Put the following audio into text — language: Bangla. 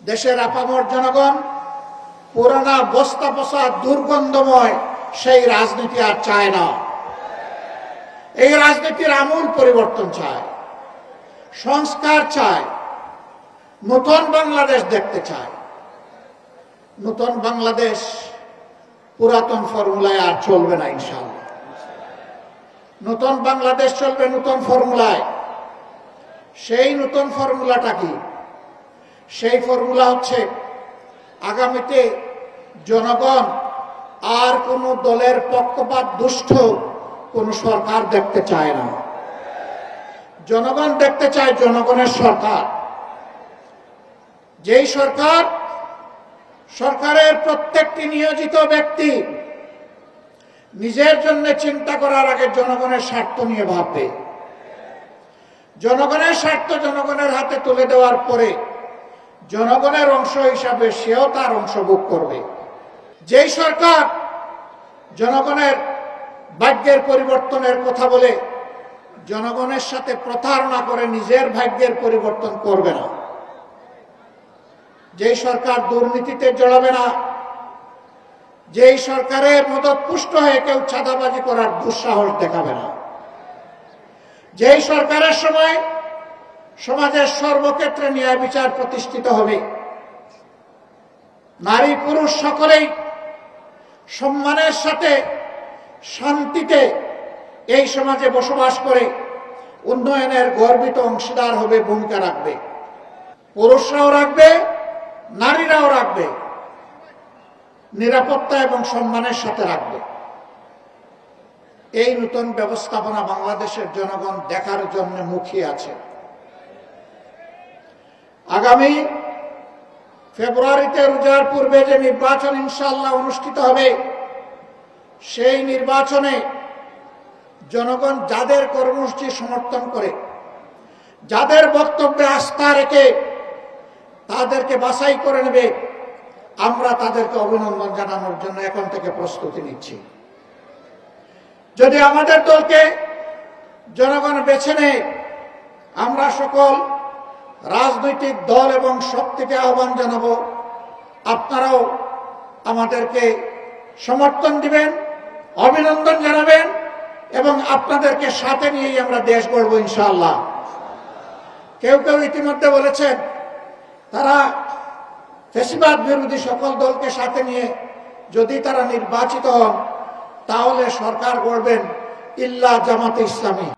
দেশের আপামর জনগণ পুরানা বস্তা পচা দুর্গন্ধময় সেই রাজনীতি আর চায় না। এই রাজনীতির আমূল পরিবর্তন চায়, সংস্কার চায়, নতুন বাংলাদেশ দেখতে চায়। নতুন বাংলাদেশ পুরাতন ফর্মুলায় আর চলবে না ইনশাআল্লাহ। নতুন বাংলাদেশ চলবে নতুন ফর্মুলায়। সেই নতুন ফর্মুলাটা কি? সেই ফর্মুলা হচ্ছে আগামীতে জনগণ আর কোনো দলের পক্ষপাত দুষ্ট কোন সরকার দেখতে চায় না। জনগণ দেখতে চায় জনগণের সরকার, যেই সরকারের প্রত্যেকটি নিয়োজিত ব্যক্তি নিজের জন্য চিন্তা করার আগে জনগণের স্বার্থ নিয়ে ভাববে। জনগণের স্বার্থ জনগণের হাতে তুলে দেওয়ার পরে জনগণের অংশ হিসাবে সেও তার অংশ ভোগ করবে। যেই সরকার জনগণের ভাগ্যের পরিবর্তনের কথা বলে জনগণের সাথে প্রতারণা করে নিজের ভাগ্যের পরিবর্তন করবে না, যেই সরকার দুর্নীতিতে জড়াবে না, যেই সরকারের মদতপুষ্ট হয়ে কেউ চাঁদাবাজি করার দুঃসাহস দেখাবে না, যেই সরকারের সময় সমাজের সর্বক্ষেত্রে ন্যায় বিচার প্রতিষ্ঠিত হবে, নারী পুরুষ সকলেই সম্মানের সাথে শান্তিতে এই সমাজে বসবাস করে উন্নয়নের গর্বিত অংশীদার হবে, ভূমিকা রাখবে। পুরুষরাও রাখবে, নারীরাও রাখবে, নিরাপত্তা এবং সম্মানের সাথে রাখবে। এই নতুন ব্যবস্থাপনা বাংলাদেশের জনগণ দেখার জন্য মুখিয়ে আছে। আগামী ফেব্রুয়ারিতে রোজার পূর্বে যে নির্বাচন ইনশাআল্লাহ অনুষ্ঠিত হবে, সেই নির্বাচনে জনগণ যাদের কর্মসূচি সমর্থন করে, যাদের বক্তব্যে আস্থা রেখে তাদেরকে বাছাই করে নেবে, আমরা তাদেরকে অভিনন্দন জানানোর জন্য এখন থেকে প্রস্তুতি নিচ্ছি। যদি আমাদের দলকে জনগণ বেছে নেয়, আমরা সকল রাজনৈতিক দল এবং শক্তিকে আহ্বান জানাবো, আপনারাও আমাদেরকে সমর্থন দিবেন, অভিনন্দন জানাবেন এবং আপনাদেরকে সাথে নিয়েই আমরা দেশ গড়ব ইনশাআল্লাহ। কেউ কেউ ইতিমধ্যে বলেছেন তারা ফ্যাসিবাদ বিরোধী সকল দলকে সাথে নিয়ে যদি তারা নির্বাচিত হন তাহলে সরকার গড়বেন ইল্লা জামাতে ইসলামী।